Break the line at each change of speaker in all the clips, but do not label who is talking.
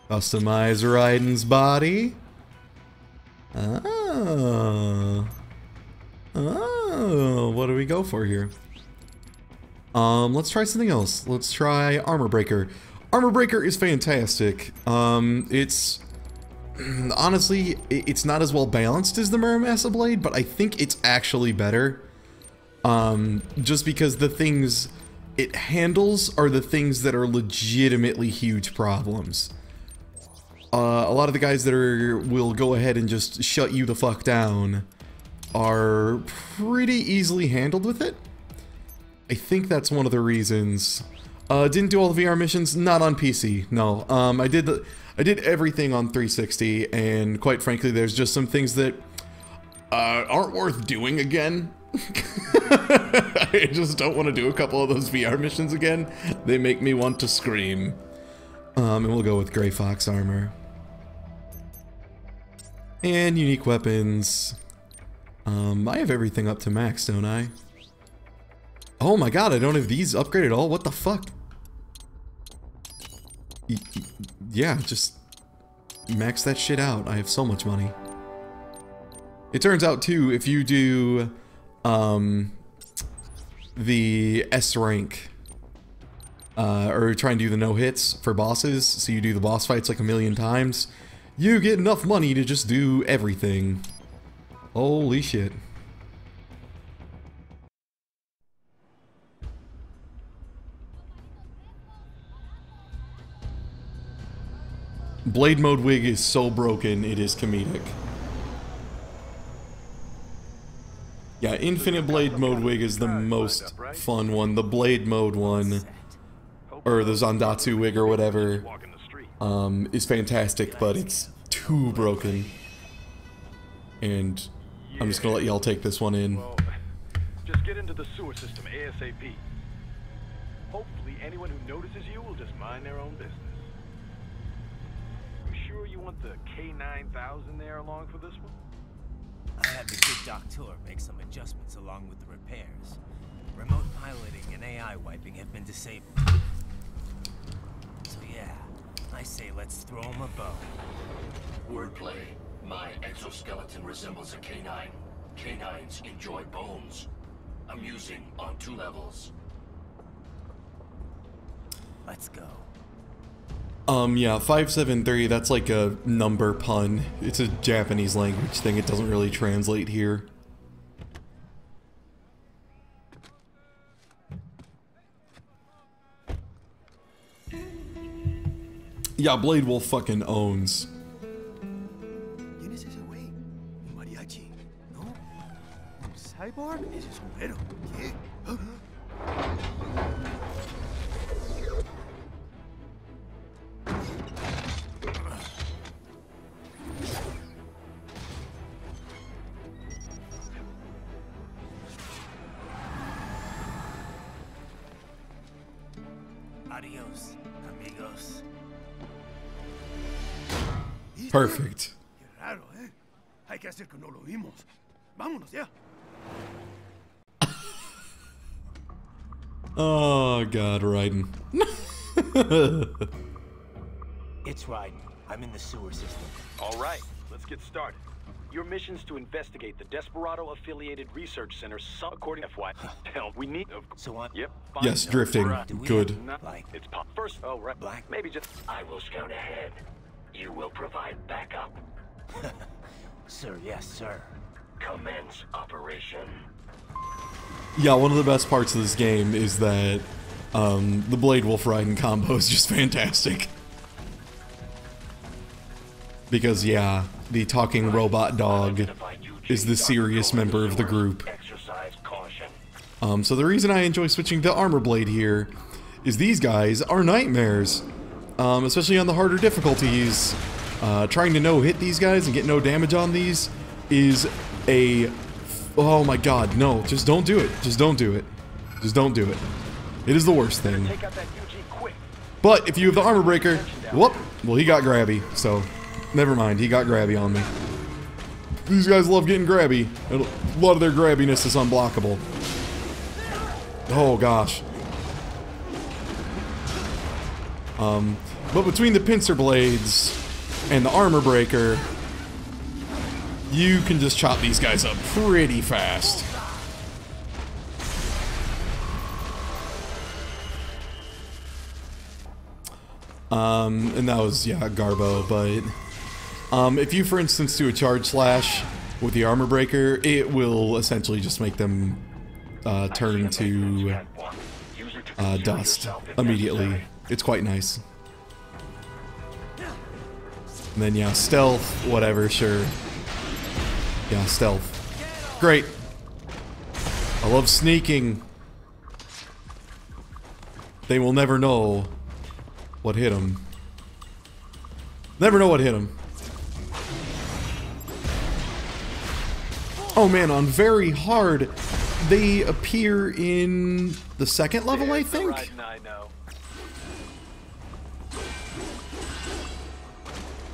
Customize Raiden's body. Oh. Oh, what do we go for here? Let's try something else. Let's try Armor Breaker. Armor Breaker is fantastic. It's honestly, it's not as well balanced as the Muramasa Blade, but I think it's actually better. Just because the things it handles are the things that are legitimately huge problems. A lot of the guys that will go ahead and just shut you the fuck down are pretty easily handled with it. I think that's one of the reasons. Didn't do all the VR missions, not on PC. No, I did everything on 360, and quite frankly, there's just some things that aren't worth doing again. I just don't want to do a couple of those VR missions again. They make me want to scream. And we'll go with Gray Fox armor. And unique weapons. I have everything up to max, don't I? Oh my god, I don't have these upgraded at all? What the fuck? Yeah, just max that shit out. I have so much money. It turns out, too, if you do the S rank, or try and do the no-hits for bosses, so you do the boss fights like a million times, you get enough money to just do everything. Holy shit. Blade mode wig is so broken, it is comedic. Yeah, Infinite Blade mode wig is the most fun one. The Blade mode one, or the Zandatsu wig or whatever, is fantastic, but it's too broken. And I'm just gonna let y'all take this one in.
Well, just get into the sewer system ASAP. Hopefully anyone who notices you will just mind their own business. You sure you want the K9000 there along for this one?
I had the good doctor make some adjustments along with the repairs. Remote piloting and AI wiping have been disabled. So yeah, I say let's throw him a bone.
Wordplay. My exoskeleton resembles a canine. Canines enjoy bones. Amusing on 2 levels.
Let's go.
Yeah, 573, that's like a number pun. It's a Japanese language thing, it doesn't really translate here. Yeah, Blade Wolf fucking owns.
Adios, amigos.
Perfect.
Qué raro, ¿eh? Hay que hacer que no lo vimos. Vámonos ya.
Oh god, Raiden.
It's Raiden. I'm in the sewer system.
All right, let's get started. Your mission's to investigate the Desperado-affiliated research center. According to FY, hell, we need.
So on.
Yep.
Yes, drifting. Good.
Like
It's pop. First, oh right,
black.
Maybe just.
I will scout ahead. You will provide backup.
Sir, yes, sir.
Commence operation.
Yeah, one of the best parts of this game is that the Blade Wolf Raiden combo is just fantastic. Because, yeah, the talking robot dog is the serious member of the group. So the reason I enjoy switching to Armor Blade here is these guys are nightmares. Especially on the harder difficulties. Trying to no-hit these guys and get no damage on these is a... Oh my god, no, just don't do it. Just don't do it. Just don't do it. It is the worst thing. But if you have the Armor Breaker, whoop, well he got grabby, so never mind, he got grabby on me. These guys love getting grabby. A lot of their grabbiness is unblockable. Oh gosh. But between the pincer blades and the armor breaker, you can just chop these guys up pretty fast. And that was, yeah, Garbo, but if you, for instance, do a charge slash with the armor breaker, it will essentially just make them turn to dust immediately. It's quite nice. And then, yeah, stealth, whatever, sure. Yeah, stealth. Great. I love sneaking. They will never know what hit them. Never know what hit them. Oh man, on very hard, they appear in the second level, I think?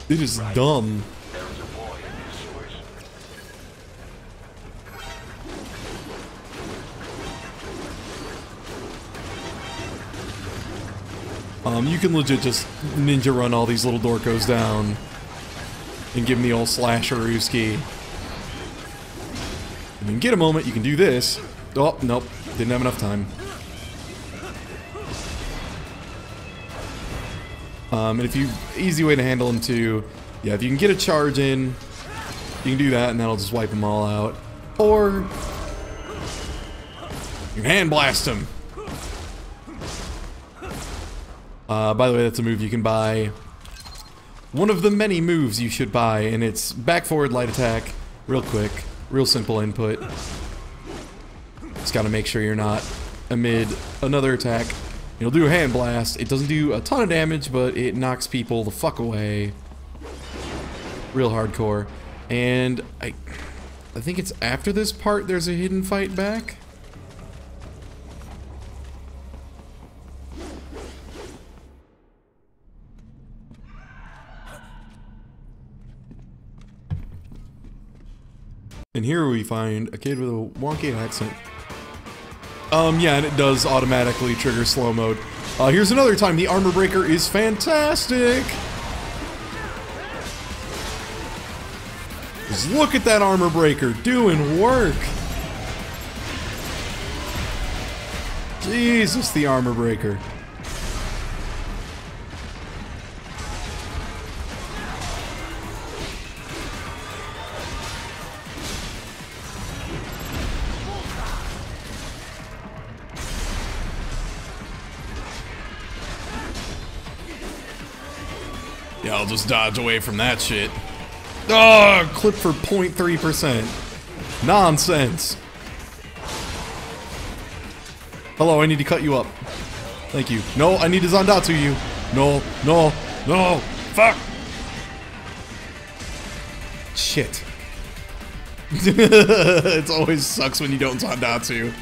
It is dumb. You can legit just ninja run all these little dorkos down and give them the old slasher-ooski. And then get a moment, you can do this. Oh, nope, didn't have enough time. And if you, easy way to handle them too, yeah, if you can get a charge in, you can do that and that'll just wipe them all out. Or, you can hand blast them. By the way, that's a move you can buy. One of the many moves you should buy, and it's back forward light attack, real quick, real simple input. Just gotta make sure you're not amid another attack. You'll do a hand blast. It doesn't do a ton of damage, but it knocks people the fuck away. Real hardcore. And I think it's after this part there's a hidden fight back. And here we find a kid with a wonky accent. Yeah, and it does automatically trigger slow mode. Here's another time the armor breaker is fantastic! Just look at that armor breaker doing work! Jesus, the armor breaker. Yeah, I'll just dodge away from that shit. Oh, clip for 0.3%. Nonsense. Hello, I need to cut you up. Thank you. No, I need to Zandatsu you. No, no, no. Fuck. Shit. It always sucks when you don't Zandatsu.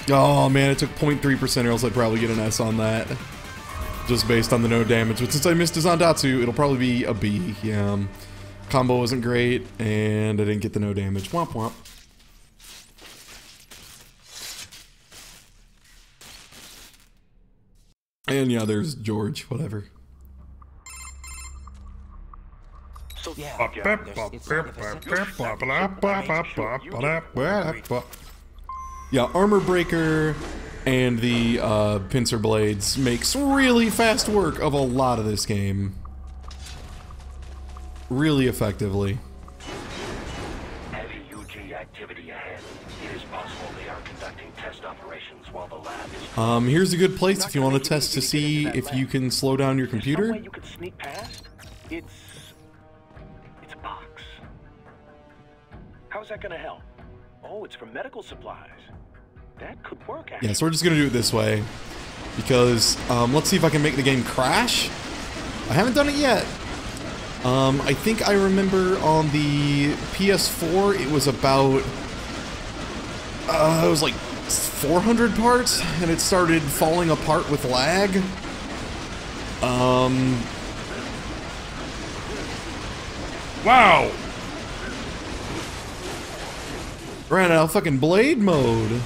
Oh man, it took 0.3% or else I'd probably get an S on that. Just based on the no damage. But since I missed a Zandatsu, it'll probably be a B. Yeah. Combo wasn't great, and I didn't get the no damage. Womp womp. And yeah, there's George, whatever.
So yeah,
yeah, armor breaker and the pincer blades makes really fast work of a lot of this game. Really effectively.
Heavy UG activity ahead. It is possible they are conducting test operations while the lab is...
Here's a good place if you want to test to see if you can slow down your computer.
Some way you could sneak past? It's a box. How's that gonna help? Oh, it's for medical supplies. That could work, actually.
Yeah, so we're just gonna do it this way. Because, let's see if I can make the game crash. I haven't done it yet. I think I remember on the PS4 it was about... it was like 400 parts, and it started falling apart with lag. Wow! Ran out of fucking blade mode.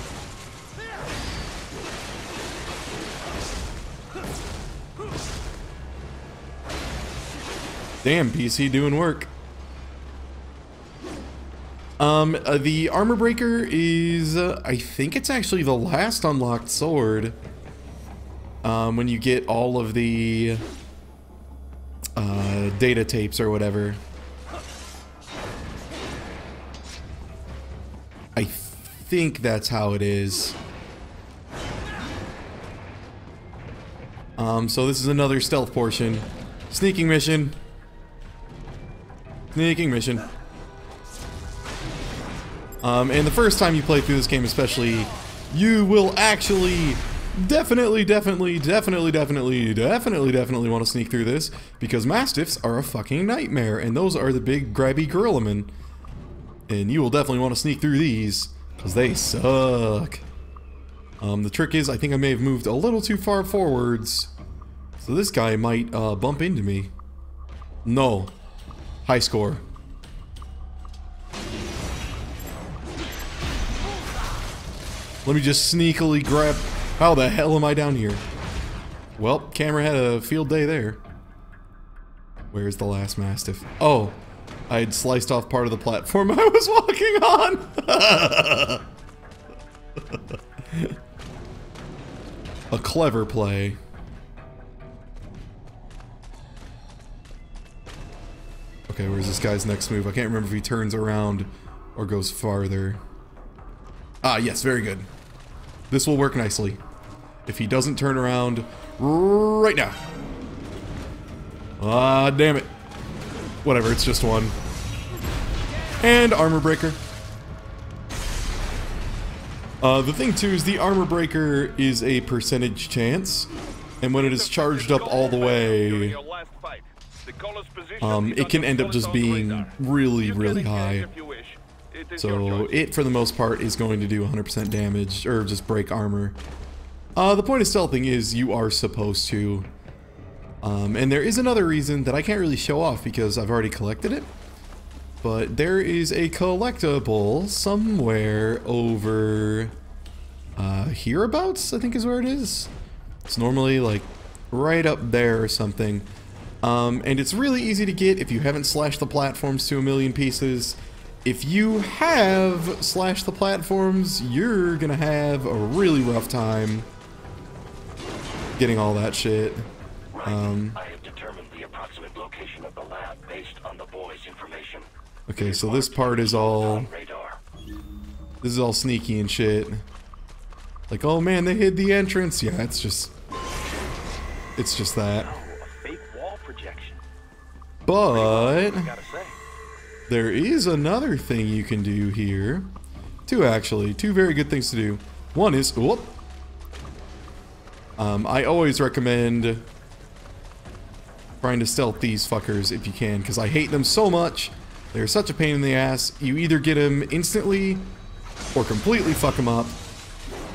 Damn, PC doing work. The armor breaker is, I think it's actually the last unlocked sword. When you get all of the data tapes or whatever. I think that's how it is. So this is another stealth portion. Sneaking mission. Sneaking mission. And the first time you play through this game especially, you will actually definitely want to sneak through this, because Mastiffs are a fucking nightmare, and those are the big grabby gorilla men. And you will definitely want to sneak through these, because they suck. The trick is, I think I may have moved a little too far forwards, so this guy might bump into me. No. High score. Let me just sneakily grab... How the hell am I down here? Well, camera had a field day there. Where's the last Mastiff? Oh, I had sliced off part of the platform I was walking on! A clever play. Okay, where's this guy's next move? I can't remember if he turns around or goes farther. Ah, yes, very good. This will work nicely. If he doesn't turn around right now. Ah, damn it. Whatever, it's just one. And armor breaker. The thing too is the armor breaker is a percentage chance, and when it is charged up all the way, it can end up just being really high. So it, for the most part, is going to do 100% damage, or just break armor. The point of stealthing is you are supposed to. And there is another reason that I can't really show off because I've already collected it. But there is a collectible somewhere over hereabouts, I think is where it is. It's normally like right up there or something. And it's really easy to get if you haven't slashed the platforms to a million pieces. If you have slashed the platforms, you're gonna have a really rough time getting all that shit.
I have determined the approximate location of the lab based on the boy's information.
Okay, so this part is all... This is all sneaky and shit. Like, oh man, they hid the entrance. Yeah, it's just... It's just that.
A fake wall projection.
But...
I gotta say.
There is another thing you can do here. Two, actually. Two very good things to do. One is... Whoop! I always recommend trying to stealth these fuckers if you can, because I hate them so much. They're such a pain in the ass. You either get them instantly or completely fuck them up.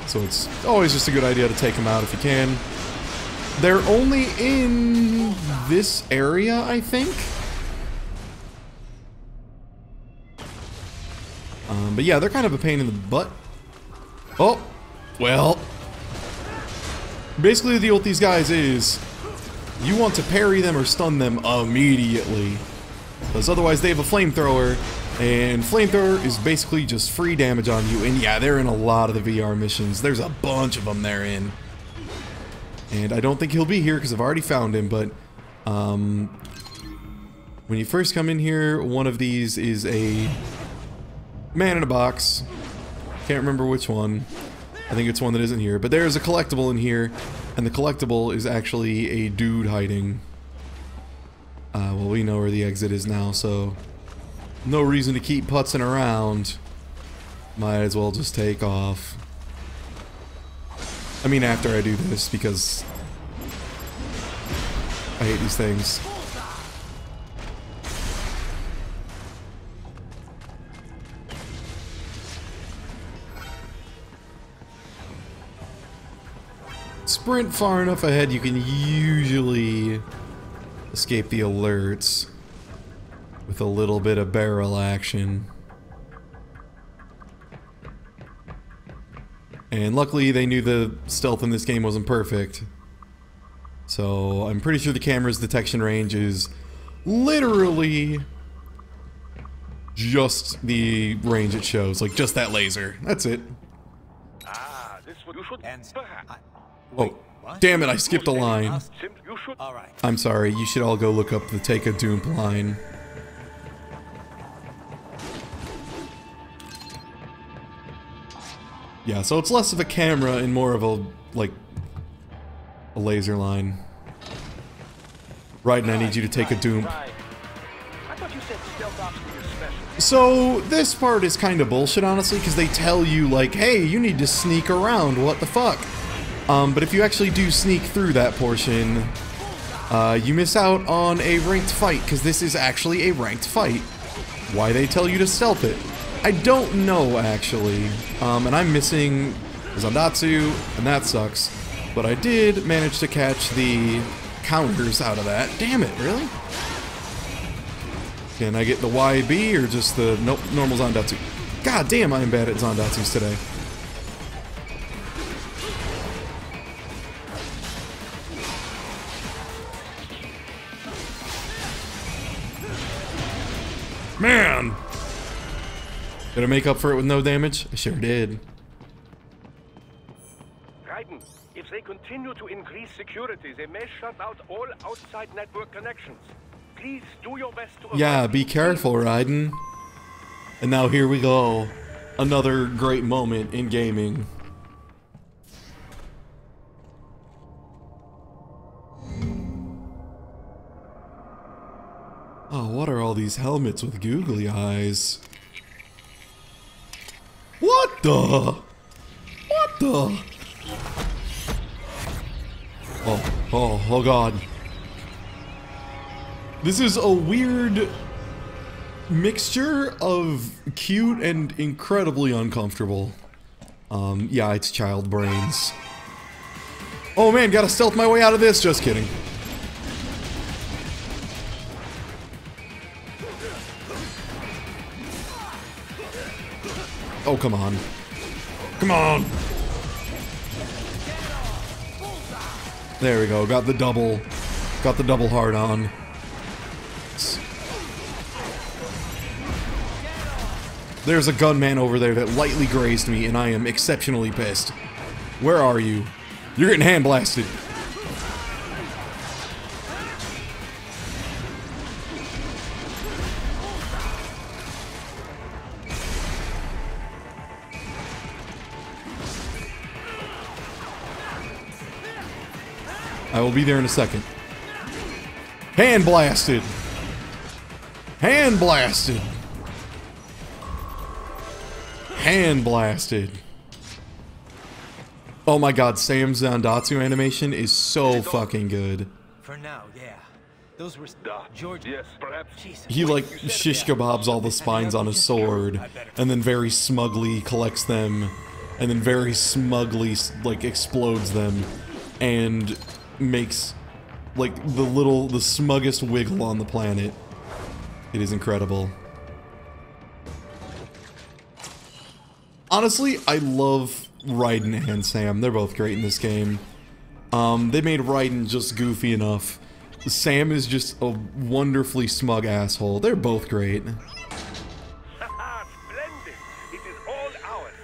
So it's always just a good idea to take them out if you can. They're only in this area, I think. But yeah, they're kind of a pain in the butt. Oh, well. Basically the deal with these guys is you want to parry them or stun them immediately. Because otherwise they have a flamethrower, and flamethrower is basically just free damage on you. And yeah, they're in a lot of the VR missions. There's a bunch of them they're in. And I don't think he'll be here because I've already found him, but when you first come in here, one of these is a man in a box. Can't remember which one. I think it's one that isn't here. But there's a collectible in here, and the collectible is actually a dude hiding. Well, we know where the exit is now, so no reason to keep putzing around. Might as well just take off. I mean, after I do this, because I hate these things. Sprint far enough ahead, you can usually escape the alerts with a little bit of barrel action. And luckily they knew the stealth in this game wasn't perfect. So I'm pretty sure the camera's detection range is literally just the range it shows, like just that laser. That's it.
Ah, this one you should perhaps.
Oh, damn it, I skipped a line.
You should.
All right.
I'm sorry, you should all go look up the Take a Doom line. Yeah, so it's less of a camera and more of a, like, a laser line. Raiden, I need you to take a Doom.
Right. I thought you said stealth ops were your specialty.
So, this part is kind of bullshit, honestly, because they tell you, like, hey, you need to sneak around, what the fuck? But if you actually do sneak through that portion, you miss out on a ranked fight, because this is actually a ranked fight. Why they tell you to stealth it? I don't know, actually. And I'm missing Zandatsu, and that sucks. But I did manage to catch the counters out of that. Damn it, really? Can I get the YB or just the nope, normal Zandatsu? God damn, I am bad at Zandatsus today. Man! Did I make up for it with no damage? I sure did.
Raiden, if they continue to increase security, they may shut out all outside network connections. Please do your best to avoid.
Yeah, be careful, Raiden. And now here we go. Another great moment in gaming. Oh, what are all these helmets with googly eyes? What the? What the? Oh god. This is a weird mixture of cute and incredibly uncomfortable. Yeah, it's child brains. Oh man, gotta stealth my way out of this. Just kidding. Oh, come on. Come on! There we go, got the double hard on. There's a gunman over there that lightly grazed me, and I am exceptionally pissed. Where are you? You're getting hand blasted. I will be there in a second. Hand blasted! Hand blasted! Hand blasted! Oh my god, Sam's Zandatsu animation is so fucking good.
For now, yeah. Those were George.
Yes, perhaps.
Jesus.
He like shish kebabs all the spines on his sword, and then very smugly collects them, and then very smugly like explodes them, and makes like the smuggest wiggle on the planet. It is incredible. Honestly, I love Raiden and Sam. They're both great in this game. They made Raiden just goofy enough. Sam is just a wonderfully smug asshole. They're both great.
Splendid! It is all ours.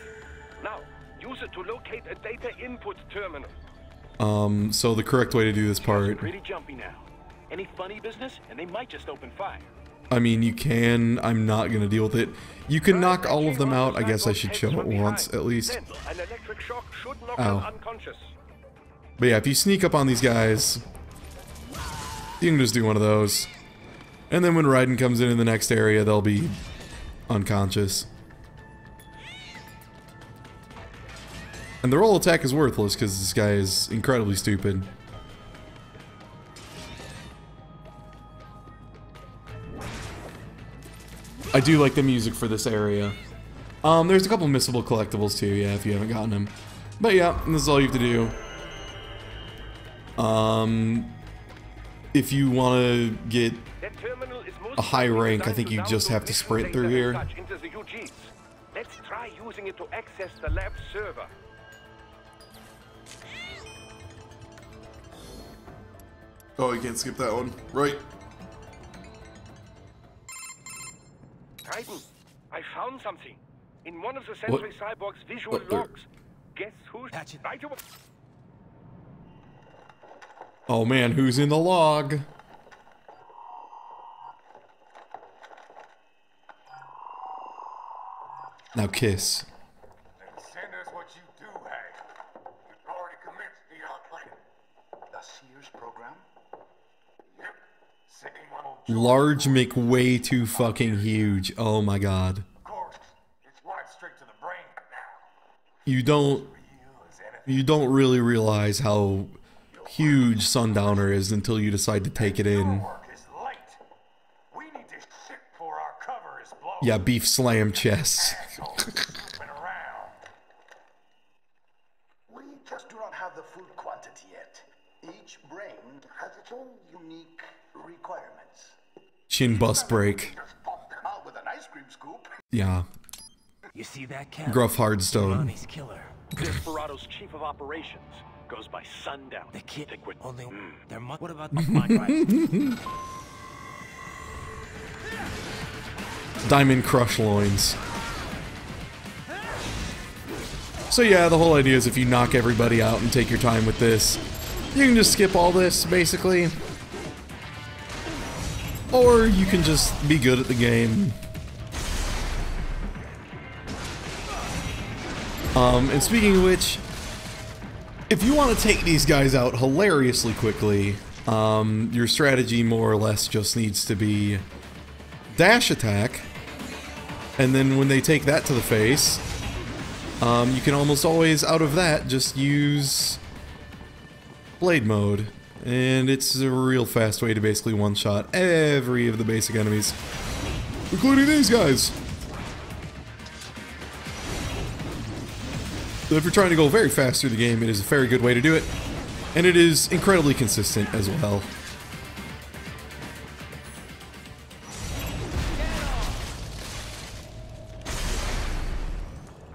Now, use it to locate a data input terminal.
So the correct way to do this part...
Pretty jumpy now. Any funny business, and they might just open fire.
I mean, you can. I'm not gonna deal with it. You can knock all of them out. I guess I should show it once, at least.
Then, an electric shock should knock
Ow.
them unconscious.
But yeah, if you sneak up on these guys, you can just do one of those. And then when Raiden comes in the next area, they'll be unconscious. And the roll attack is worthless because this guy is incredibly stupid. I do like the music for this area. There's a couple missable collectibles too, yeah, if you haven't gotten them. But yeah, this is all you have to do. If you want to get a high rank, I think you just have to sprint through here.
Let's try using it to access the lab server.
Oh, you can't skip that one. Right.
found something. In one of the Sentry Cyborg's visual logs. Guess who's right over...
Oh man, who's in the log? Now kiss.
Then send us what you do have. You've already commenced the outplanning. The Sears program? Yep. Sending one old...
Large make way too fucking huge. Oh my god.
Of course, it's right straight to the brain now.
You don't really realize how huge Sundowner is until you decide to take it in.
Work is late. We need to ship before our cover is blown.
Yeah, beef slam chests.
We just do not have the full quantity yet. Each brain has its own unique requirements.
Chin bust break.
Just pop them out with an ice cream scoop.
Yeah.
You see that cat?
Gruff Hardstone.
Ronnie's killer.
Desperado's chief of operations goes by Sundowner.
The kid.
Think we're...
Only they're what about my right?
Diamond crush loins. So yeah, the whole idea is if you knock everybody out and take your time with this, you can just skip all this, basically. Or you can just be good at the game. And speaking of which, if you want to take these guys out hilariously quickly, your strategy more or less just needs to be dash attack, and then when they take that to the face, you can almost always, out of that, just use blade mode, and it's a real fast way to basically one-shot every of the basic enemies, including these guys. So if you're trying to go very fast through the game, it is a very good way to do it, and it is incredibly consistent as well.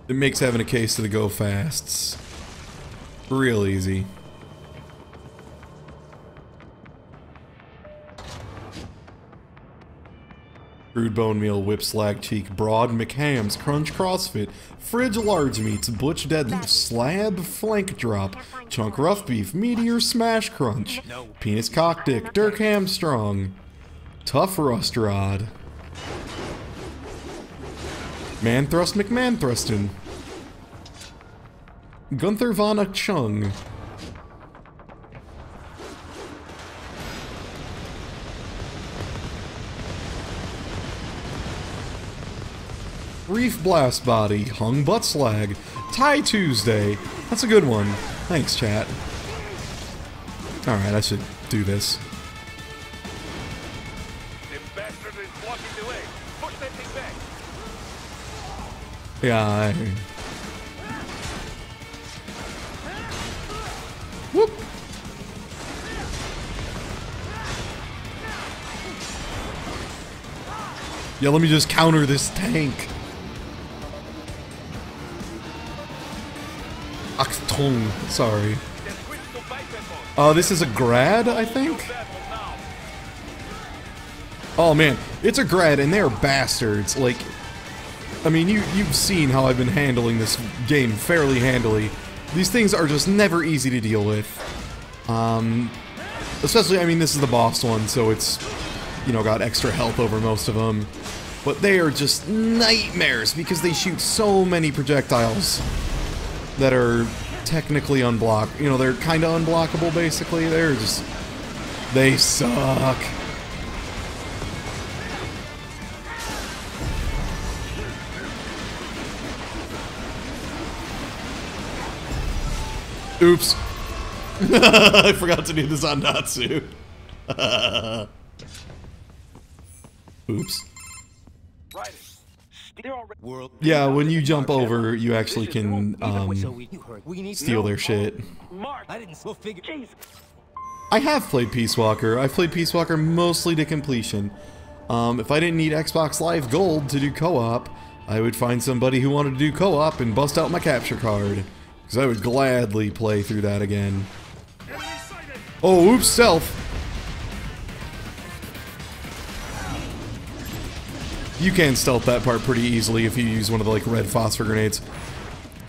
It makes having a case of the go fasts real easy. Crude bone meal, whip slag cheek, broad McHams, crunch crossfit, fridge large meats, butch deadlift, slab flank drop, chunk rough beef, meteor smash crunch, penis cock dick, Dirk hamstrong, tough rust rod, man thrust McMahon thrustin', Gunther Von Chung, Reef Blast Body, Hung Butt Slag, Tie Tuesday. That's a good one. Thanks, chat. Alright, I should do this.
The bastard is blocking the way. Push that thing back.
Yeah, Whoop! Yeah, let me just counter this tank. Achtung, sorry. This is a grad, I think? Oh man, it's a grad and they're bastards. Like, I mean, you've seen how I've been handling this game fairly handily. These things are just never easy to deal with. Especially, I mean, this is the boss one, so it's, you know, got extra health over most of them. But they are just nightmares because they shoot so many projectiles that are technically unblocked. You know, they're kind of unblockable, basically. They're just... they suck. Oops. I forgot to do this on Natsu. Oops. Yeah, when you jump over, you actually can steal their shit. I have played Peace Walker. I've played Peace Walker mostly to completion. If I didn't need Xbox Live Gold to do co-op, I would find somebody who wanted to do co-op and bust out my capture card. Because I would gladly play through that again. Oh, oops, stealth. You can stealth that part pretty easily if you use one of the, like, red phosphor grenades.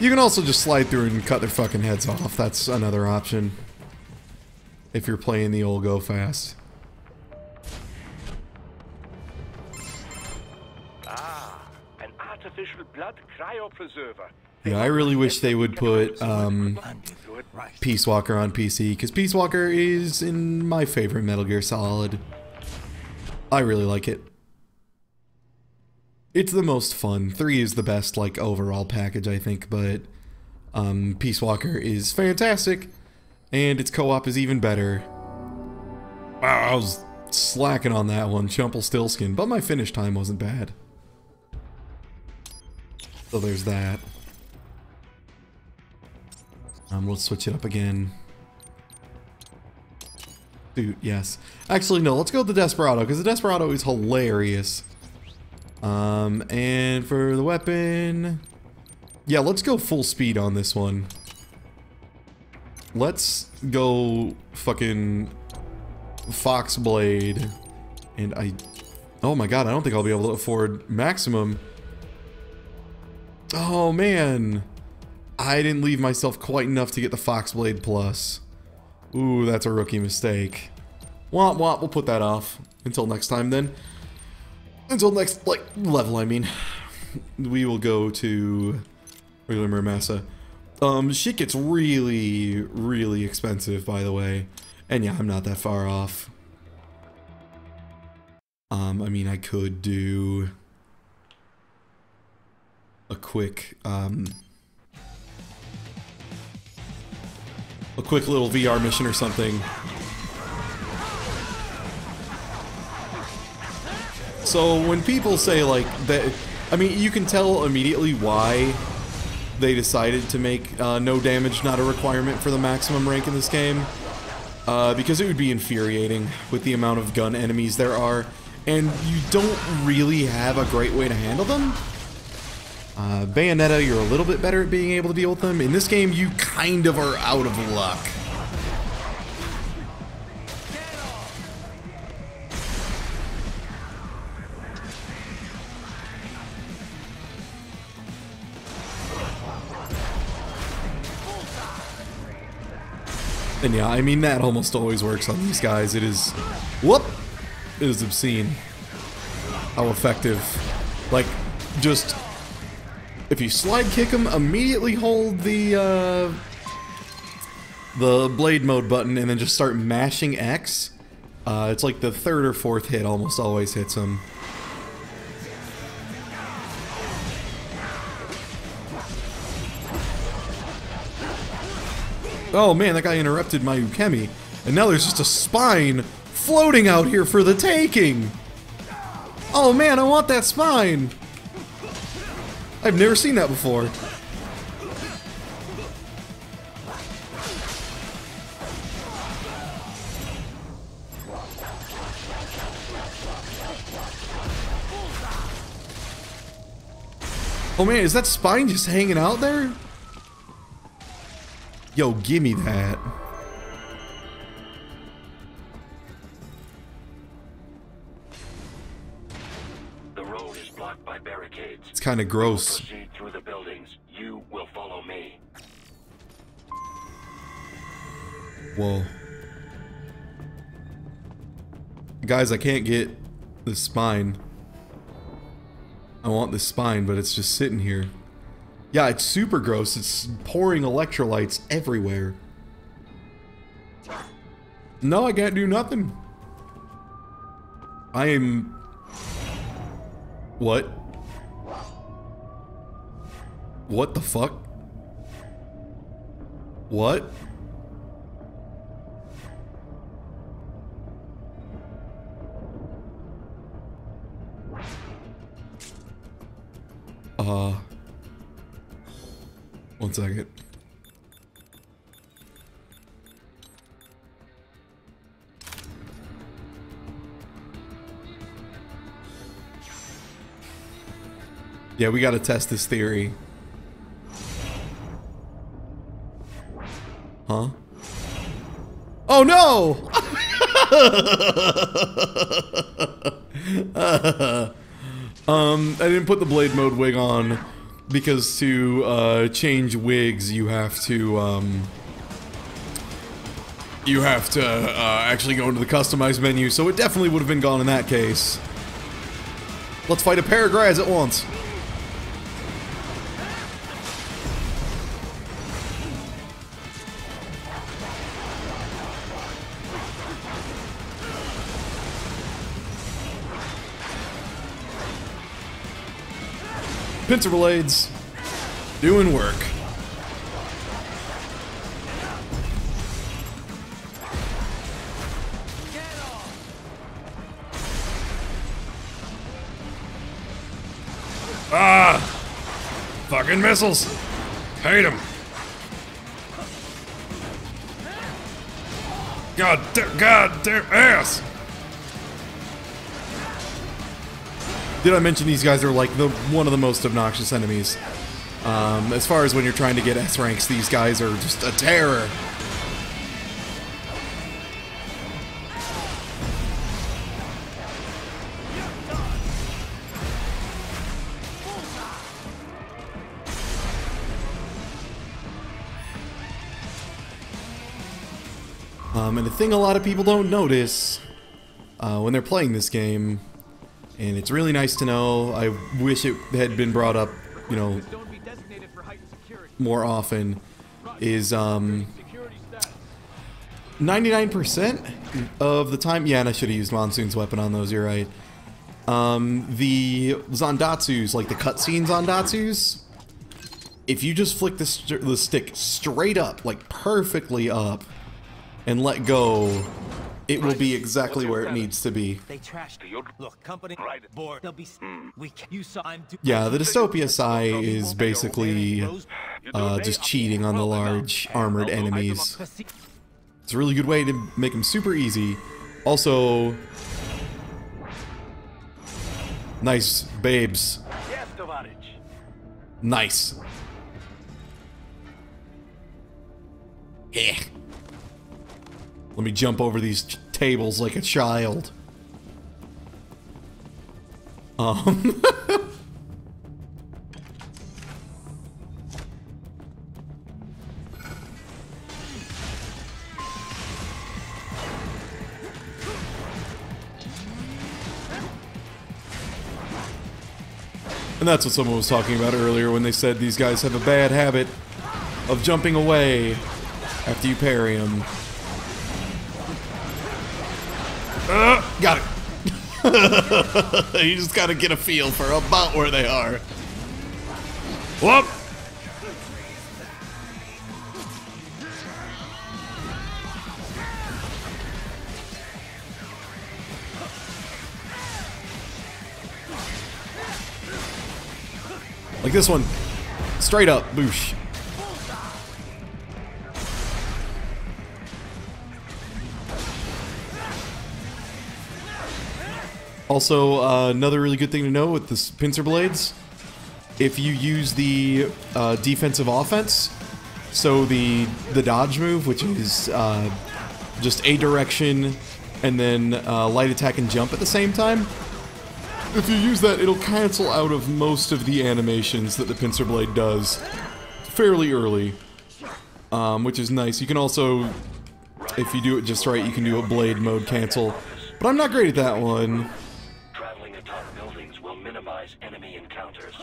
You can also just slide through and cut their fucking heads off. That's another option. If you're playing the old go fast.
Ah, an artificial blood cryopreserver.
Yeah, I really wish they would put Peace Walker on PC, because Peace Walker is in my favorite Metal Gear Solid. I really like it. It's the most fun. 3 is the best, like, overall package, I think, but Peace Walker is fantastic, and its co-op is even better. Wow, I was slacking on that one, Chumple Stillskin, but my finish time wasn't bad. So there's that. Let's switch it up again. Dude, yes. Actually, no, let's go with the Desperado, because the Desperado is hilarious. And for the weapon... Yeah, let's go full speed on this one. Let's go fucking Fox Blade. And oh my god, I don't think I'll be able to afford maximum. Oh man. I didn't leave myself quite enough to get the Fox Blade Plus. Ooh, that's a rookie mistake. Womp womp, we'll put that off. Until next time then. Until next, like, level, I mean. We will go to regular Murmasa. Shit gets really, really expensive, by the way. And yeah, I'm not that far off. I mean, I could do a quick little VR mission or something. So when people say like that, I mean, you can tell immediately why they decided to make no damage not a requirement for the maximum rank in this game. Because it would be infuriating with the amount of gun enemies there are, and you don't really have a great way to handle them. Bayonetta, you're a little bit better at being able to deal with them. In this game, you kind of are out of luck. And yeah, I mean, that almost always works on these guys. It is... Whoop! It is obscene how effective. Like, just... If you slide kick them, immediately hold the blade mode button and then just start mashing X. It's like the 3rd or 4th hit almost always hits them. Oh man, that guy interrupted my Ukemi. And now there's just a spine floating out here for the taking! Oh man, I want that spine! I've never seen that before. Oh man, is that spine just hanging out there? Yo, gimme that.
The road is blocked by barricades.
It's kind of gross.
Proceed through the buildings. You will follow me.
Whoa. Guys, I can't get the spine. I want the spine, but it's just sitting here. Yeah, it's super gross. It's pouring electrolytes everywhere. No, I can't do nothing. I am... What? What the fuck? What? One second. Yeah, we gotta test this theory. Huh? Oh no! I didn't put the blade mode wig on because to change wigs you have to actually go into the customize menu, so it definitely would have been gone in that case. Let's fight a pair of grads at once. Pincer blades doing work. Ah! Fucking missiles! Hate them! God damn ass! Did I mention these guys are like one of the most obnoxious enemies? As far as when you're trying to get S ranks, these guys are just a terror. And the thing a lot of people don't notice when they're playing this game, and it's really nice to know, I wish it had been brought up, you know, more often, is 99% of the time, yeah, and I should have used Monsoon's weapon on those, you're right. The Zandatsus, like the cutscene Zandatsus, if you just flick the stick straight up, like perfectly up, and let go, it will be exactly where it needs to be.
They trashed. Look, company board. They'll be. You saw.
Yeah, the Dystopia Psi is basically just cheating on the large armored enemies. It's a really good way to make them super easy. Also, nice babes. Nice. Yeah. Let me jump over these tables like a child. And that's what someone was talking about earlier when they said these guys have a bad habit of jumping away after you parry them. Got it. You just gotta get a feel for about where they are. Whoop! Like this one. Straight up. Boosh. Also, another really good thing to know with the pincer blades, if you use the defensive offense, so the dodge move, which is just a direction and then light attack and jump at the same time, if you use that, it'll cancel out of most of the animations that the pincer blade does fairly early, which is nice. You can also, if you do it just right, you can do a blade mode cancel, but I'm not great at that one.
Enemy encounters.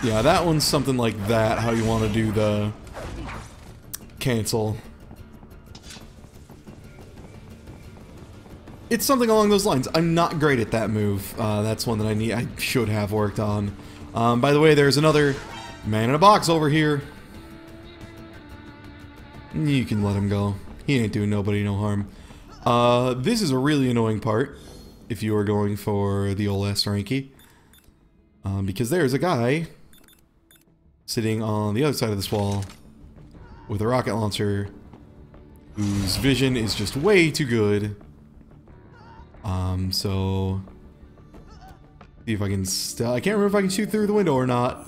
Yeah, that one's something like that, how you want to do the cancel. It's something along those lines. I'm not great at that move. That's one that I should have worked on. By the way, there's another man in a box over here. You can let him go. He ain't doing nobody no harm. This is a really annoying part if you are going for the old S ranky. Because there's a guy sitting on the other side of this wall with a rocket launcher whose vision is just way too good. So see if I can I can't remember if I can shoot through the window or not.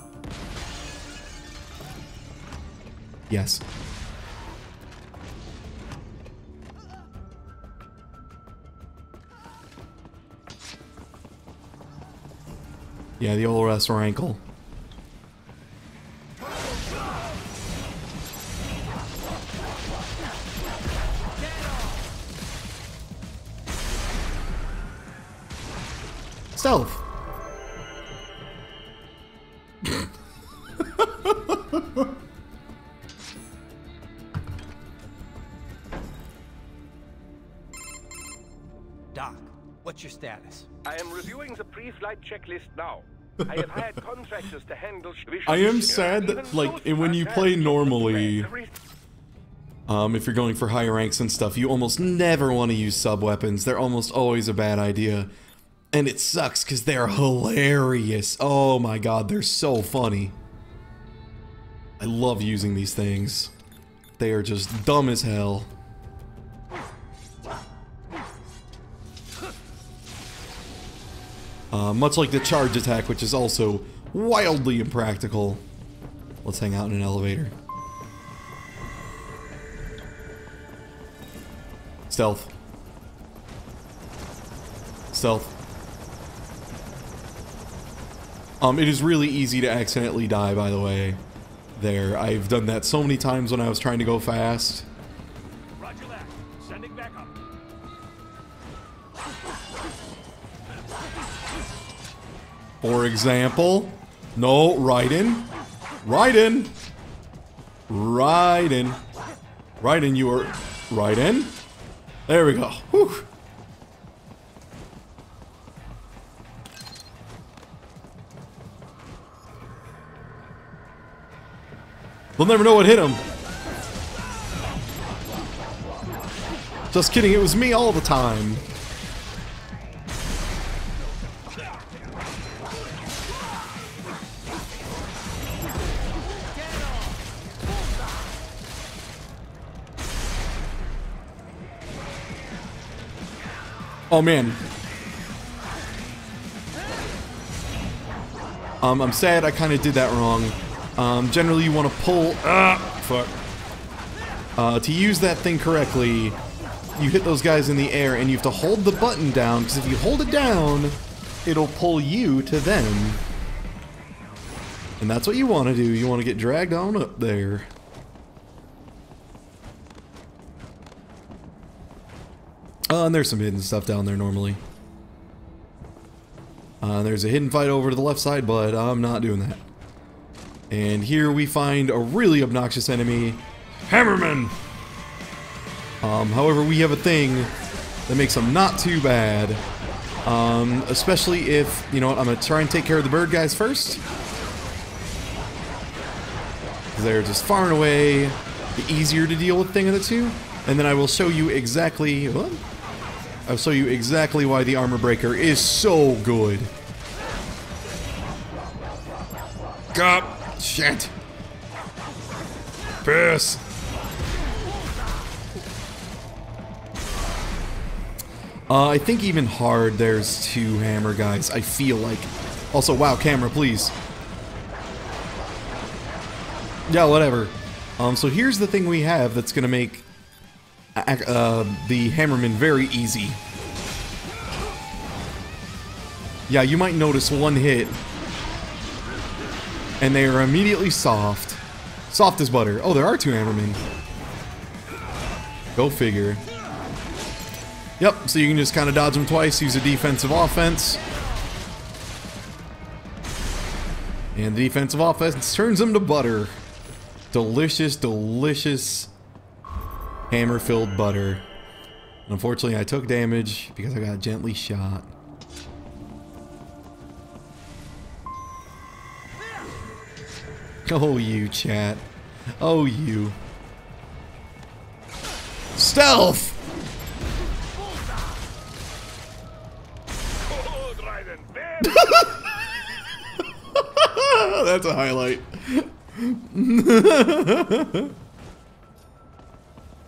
Yes. Yeah, the old wrestler ankle. Stealth.
Doc, what's your status?
I am reviewing the pre-flight checklist now. I have hired contractors to handle...
I am sad that, like, when you play normally, if you're going for higher ranks and stuff, you almost never want to use sub-weapons. They're almost always a bad idea. And it sucks because they're hilarious. Oh my god, they're so funny. I love using these things. They are just dumb as hell. Much like the charge attack, which is also wildly impractical. Let's hang out in an elevator. Stealth. Stealth. It is really easy to accidentally die, by the way. There, I've done that so many times when I was trying to go fast.
Roger that. Sending back up.
For example, no, right in. Right in. Right in. Right in, you are right in. There we go. Whew. They'll never know what hit him. Just kidding, it was me all the time. Oh man. I'm sad I kind of did that wrong. Generally you want to pull, fuck. To use that thing correctly, you hit those guys in the air and you have to hold the button down, because if you hold it down, it'll pull you to them. And that's what you want to do, you want to get dragged on up there. And there's some hidden stuff down there normally. There's a hidden fight over to the left side, but I'm not doing that. And here we find a really obnoxious enemy, Hammerman! However, we have a thing that makes them not too bad. Especially if, you know what, I'm going to try and take care of the bird guys first. They're just far and away the easier to deal with thing of the two. And then I will show you exactly... What? I'll show you exactly why the armor breaker is so good. God, shit. Piss. I think even hard, there's two hammer guys, I feel like. Also, wow, camera, please. Yeah, whatever. So here's the thing we have that's gonna make the Hammerman very easy. Yeah, you might notice one hit, and they are immediately soft. Soft as butter. Oh, there are two Hammermen. Go figure. Yep, so you can just kind of dodge them twice, use a defensive offense. And the defensive offense turns them to butter. Delicious, delicious hammer-filled butter. Unfortunately, I took damage because I got gently shot. Oh, you, chat. Oh, you. Stealth! That's a highlight.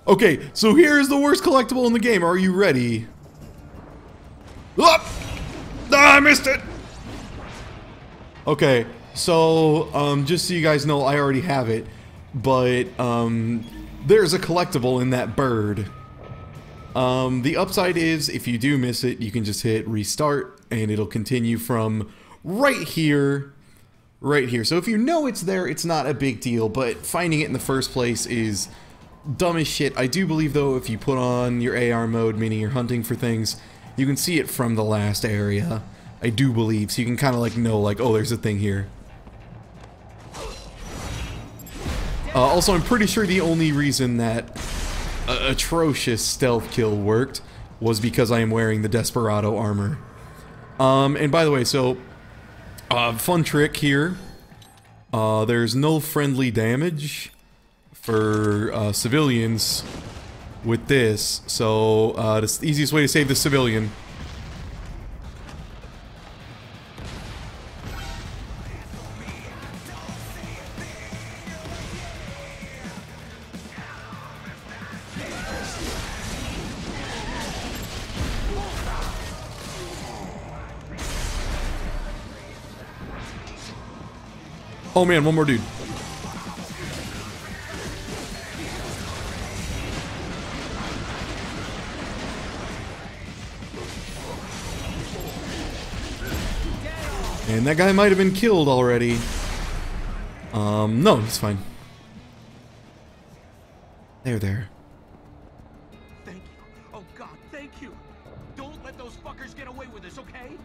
Okay, so here's the worst collectible in the game. Are you ready? Ah, I missed it! Okay, so, just so you guys know, I already have it. But, there's a collectible in that bird. The upside is, if you do miss it, you can just hit restart, and it'll continue from right here. Right here. So if you know it's there, it's not a big deal, but finding it in the first place is dumb as shit. I do believe, though, if you put on your AR mode, meaning you're hunting for things, you can see it from the last area. I do believe, so you can kind of like know, like, oh, there's a thing here. Also, I'm pretty sure the only reason that atrocious stealth kill worked was because I am wearing the Desperado armor. And by the way, so fun trick here. There's no friendly damage for civilians with this, so the easiest way to save the civilian. Oh man, one more dude. And that guy might have been killed already. No, he's fine. There.
Thank you. Oh God, thank you. Don't let those fuckers get away with this, okay?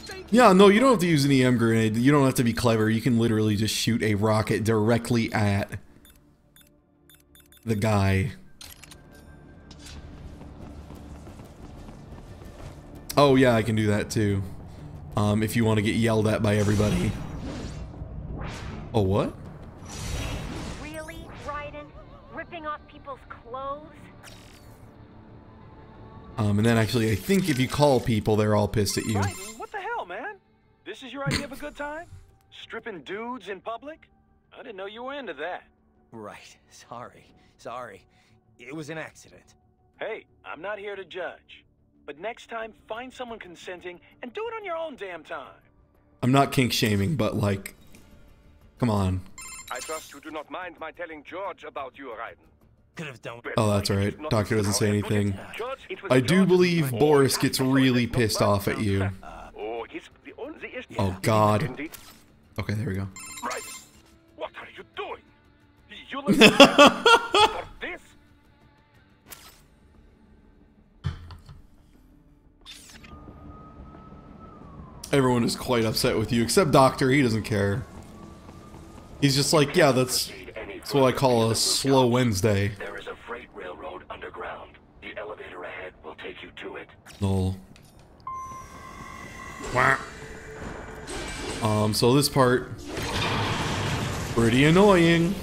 Thank you.
Yeah, no, you don't have to use an EM grenade. You don't have to be clever. You can literally just shoot a rocket directly at the guy. Oh yeah, I can do that too. If you want to get yelled at by everybody. Oh, what?
Really, Raiden? Ripping off people's clothes?
And then actually, I think if you call people, they're all pissed at you.
Raiden, what the hell, man? This is your idea of a good time? Stripping dudes in public? I didn't know you were into that.
Right. Sorry. It was an accident.
Hey, I'm not here to judge. But next time, find someone consenting and do it on your own damn time.
I'm not kink shaming, but like, come on.
I trust you do not mind my telling George about you, Raiden.
Could have done.
Oh, that's right. Doctor doesn't say anything. I do believe Boris gets really pissed off at you. Oh God. Okay, there we go.
Raiden, what are you doing? You look for this?
Everyone is quite upset with you, except Doctor. He doesn't care. He's just like, yeah, that's what I call a slow Wednesday.
There is a freight railroad underground. The elevator ahead will take you to it.
No. So this part, pretty annoying.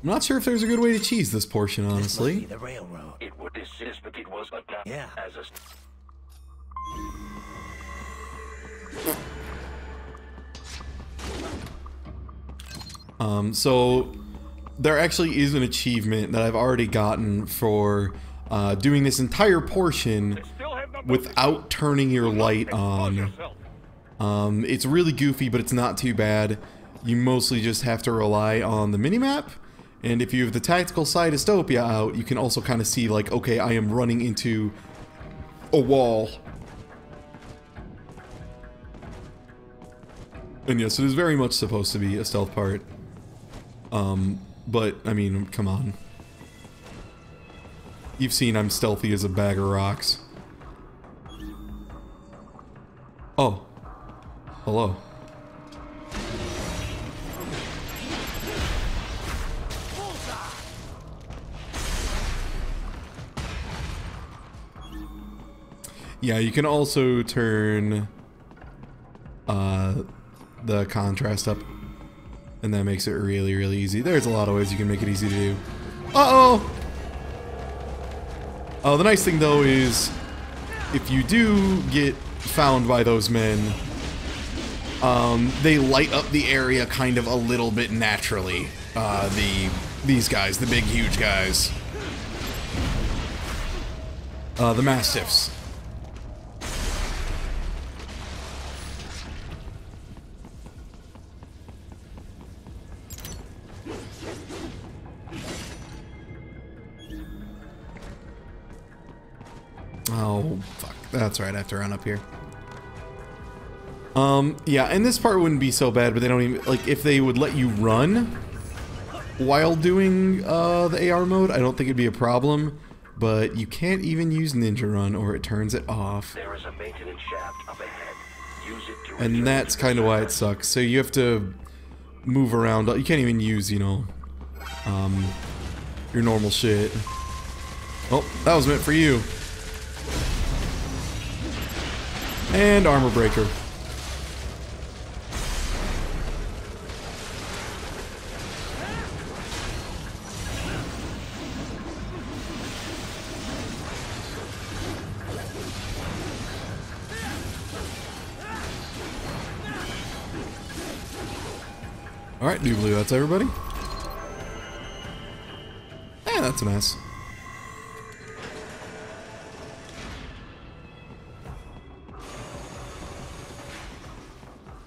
I'm not sure if there's a good way to cheese this portion, honestly.
The railroad.
It would desist, but it was adopted
Yeah.
as a...
So there actually is an achievement that I've already gotten for doing this entire portion without turning your light on. It's really goofy, but it's not too bad. You mostly just have to rely on the minimap. And if you have the tactical side dystopia out, you can also kind of see like, okay, I am running into a wall. And yes, it is very much supposed to be a stealth part. But, I mean, come on. You've seen I'm stealthy as a bag of rocks. Oh. Hello. Yeah, you can also turn the contrast up, and that makes it really, really easy. There's a lot of ways you can make it easy to do. Uh-oh! Oh, the nice thing, though, is if you do get found by those men, they light up the area kind of a little bit naturally. These guys, the big, huge guys. The Mastiffs. Oh, fuck. That's right, I have to run up here. Yeah, and this part wouldn't be so bad, but they don't even, like, if they would let you run while doing, the AR mode, I don't think it'd be a problem, but you can't even use Ninja Run or it turns it off.
There is a maintenance shaft up ahead. Use it to
And that's kind of why it sucks. So you have to move around. You can't even use, you know, your normal shit. Oh, that was meant for you. And armor breaker. Alright, do you believe that's everybody? Yeah, that's an S.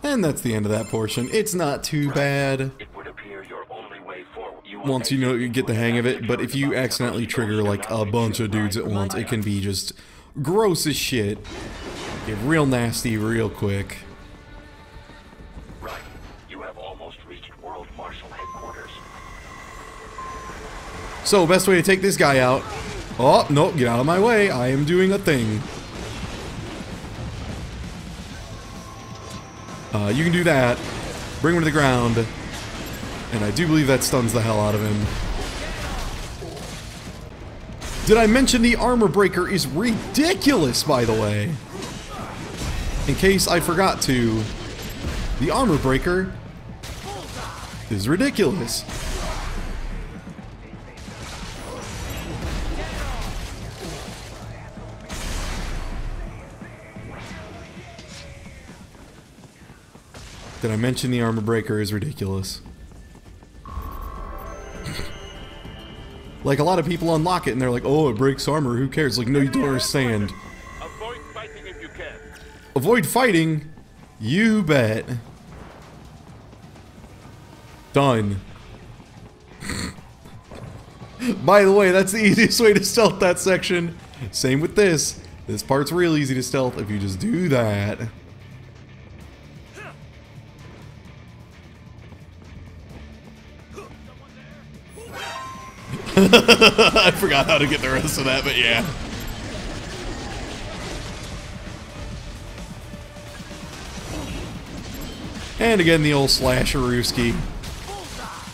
And that's the end of that portion. It's not too bad
It would appear your only way forward.
once you know you get the hang of it, but if you accidentally trigger like a bunch of dudes at once, it can be just gross as shit. Get real nasty real quick.
Right. You have almost reached World Marshal headquarters.
So, best way to take this guy out. Oh, no, get out of my way. I am doing a thing. You can do that. Bring him to the ground. And I do believe that stuns the hell out of him. Did I mention the armor breaker is ridiculous, by the way? In case I forgot to, the armor breaker is ridiculous. Did I mention the armor breaker is ridiculous? Like, a lot of people unlock it and they're like, oh, it breaks armor, who cares? Like, no, you don't understand.
Avoid fighting if you can.
Avoid fighting? You bet. Done. By the way, that's the easiest way to stealth that section. Same with this. This part's real easy to stealth if you just do that. I forgot how to get the rest of that, but yeah. And again, the old slasherooski.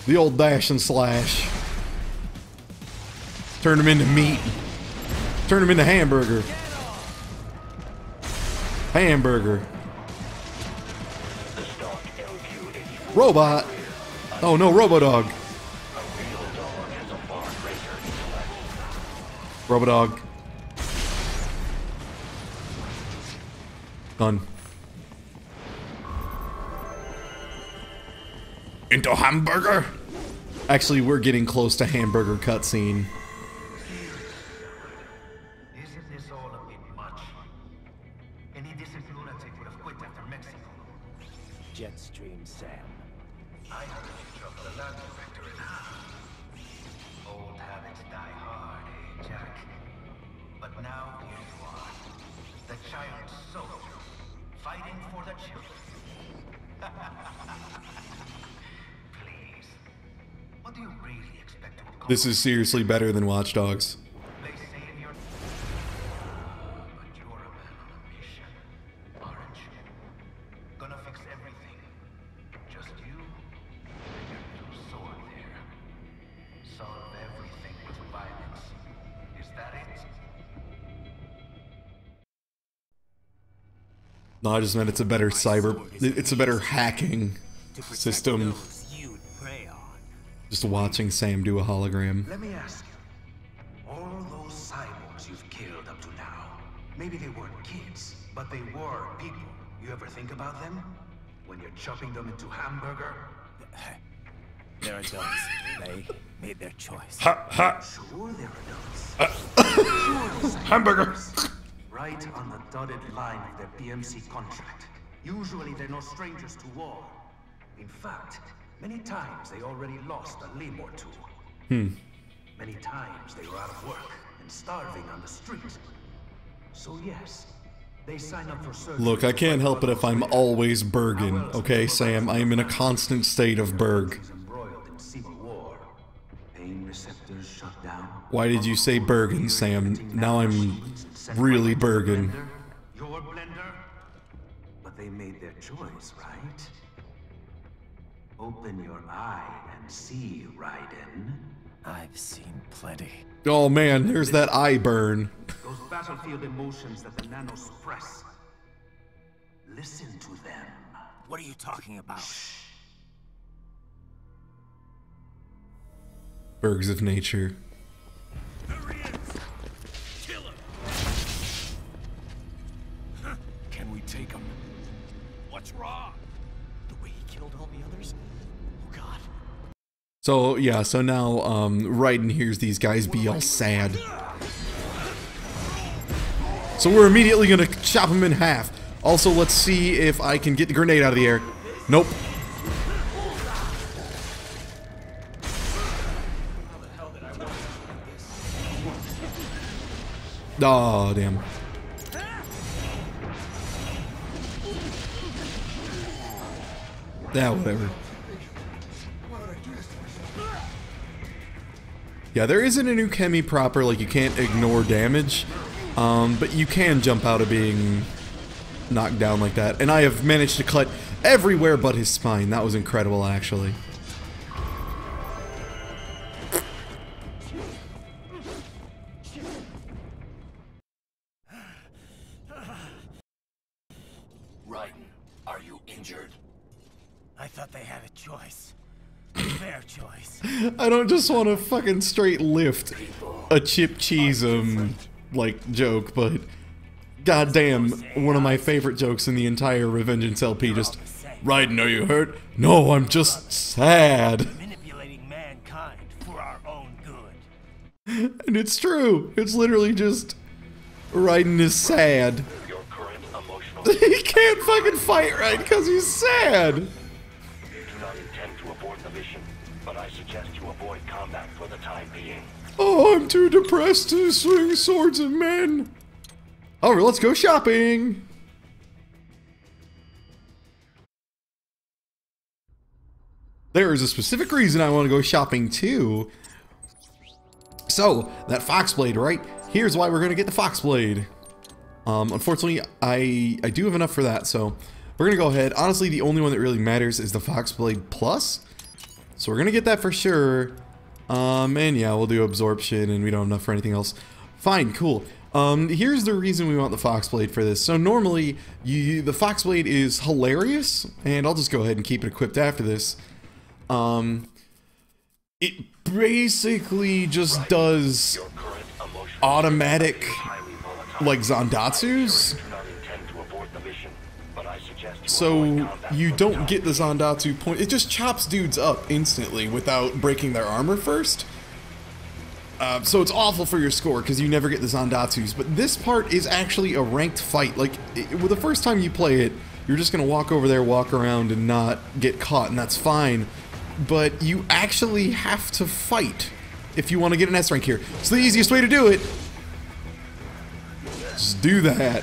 The old dash and slash. Turn him into meat. Turn him into hamburger. Hamburger. Robot. Oh no, Robodog. Robodog. Done. Into hamburger. Actually, we're getting close to hamburger cutscene.
Isn't this all a bit much? Any decent lunatic would have quit after Mexico.
Jetstream Sam.
I heard you dropped the lab director in half. Old habits die hard, eh, Jack? But now here you are. The child soldier. Fighting for the children. Please. What do you really expect to accomplish?
This is seriously better than Watch Dogs.
They save your... But you're a man on a mission, aren't you? Gonna fix everything. Just you and your little sword there. Solve everything with violence. Is that it?
No, I just meant it's a better it's a better hacking system.
You'd prey on.
Just watching Sam do a hologram.
Let me ask you. All those cyborgs you've killed up to now, maybe they weren't kids, but they were people. You ever think about them? When you're chopping them into hamburger?
They're adults. They made their choice.
Sure they're adults.
Hamburger.
Right on the dotted line of their BMC contract. Usually they're no strangers to war. In fact, many times they already lost a limb or two. Many times they were out of work and starving on the street. So yes, they sign up for surgery.
Look, I can't help it if I'm always Bergen, okay, Sam? I am in a constant state of Berg.
Embroiled in civil war. Pain receptors shut down.
Why did you say Bergen, Sam? Now I'm really Bergen.
Your blender? But they made their choice, right? Open your eye and see, Raiden.
I've seen plenty.
Oh man, there's that eye burn.
Those battlefield emotions that the nanos suppress. Listen to them.
What are you talking about?
Bergs of nature.
There he is! Kill him! Can we take him? What's wrong? The way he killed all the others? Oh god.
So yeah, so now Raiden hears these guys be all sad. So we're immediately gonna chop him in half. Also, let's see if I can get the grenade out of the air. Nope. Oh, damn. Yeah, whatever. Yeah, there isn't a new Kemi proper, like you can't ignore damage, but you can jump out of being knocked down like that. And I have managed to cut everywhere but his spine. That was incredible, actually.
Raiden, are you injured?
I thought they had a choice. A fair choice.
I don't just want to fucking straight lift a chip cheese like joke, but goddamn, one of my favorite jokes in the entire Revengeance LP. Just, Raiden, are you hurt? No, I'm just sad.
Manipulating mankind for our own good.
And it's true. It's literally just Raiden is sad.
Your current emotional...
He can't fucking fight right because he's sad.
You do not intend to abort the mission, but I suggest you avoid combat for the time being.
Oh, I'm too depressed to swing swords at men. Alright, let's go shopping. There is a specific reason I want to go shopping too. So, that Fox Blade, right? Here's why we're going to get the Fox Blade. Unfortunately, I do have enough for that, so we're going to go ahead. Honestly, the only one that really matters is the Fox Blade Plus. So we're going to get that for sure. And yeah, we'll do absorption and we don't have enough for anything else. Fine, cool. Here's the reason we want the Fox Blade for this. So normally, the Fox Blade is hilarious, and I'll just go ahead and keep it equipped after this. It basically just does automatic, like, Zandatsus. So you don't get the Zandatsu point. It just chops dudes up instantly without breaking their armor first. So it's awful for your score because you never get the Zandatsus. But this part is actually a ranked fight. Like, the first time you play it, you're just going to walk over there, walk around, and not get caught, and that's fine. But you actually have to fight if you want to get an S rank here. So the easiest way to do it, just do that.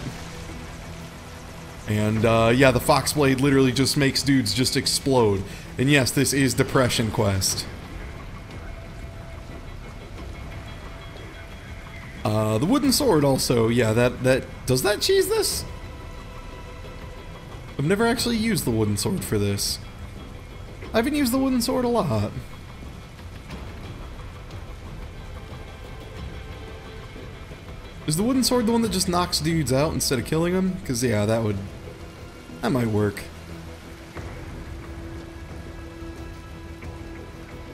And yeah, the Fox Blade literally just makes dudes just explode. And yes, this is Depression Quest. The wooden sword also, yeah, does that cheese this? I've never actually used the wooden sword for this. I haven't used the wooden sword a lot. Is the wooden sword the one that just knocks dudes out instead of killing them? Because yeah, that might work.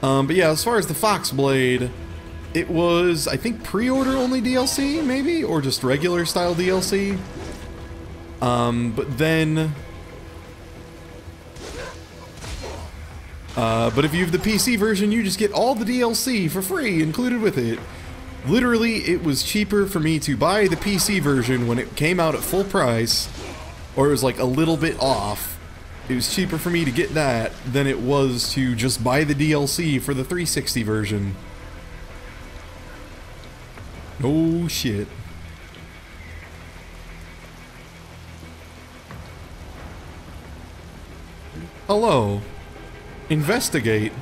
But yeah, as far as the Fox Blade, it was, I think, pre-order only DLC, maybe? Or just regular style DLC? But then... but if you have the PC version, you just get all the DLC for free included with it. Literally, it was cheaper for me to buy the PC version when it came out at full price, or it was like a little bit off. It was cheaper for me to get that than it was to just buy the DLC for the 360 version. Oh shit. Hello. Investigate.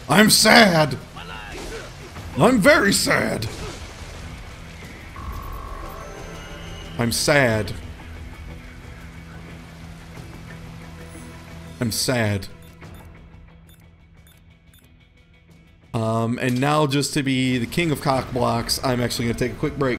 I'm sad. I'm very sad. I'm sad. I'm sad. And now just to be the king of cock blocks, I'm actually going to take a quick break.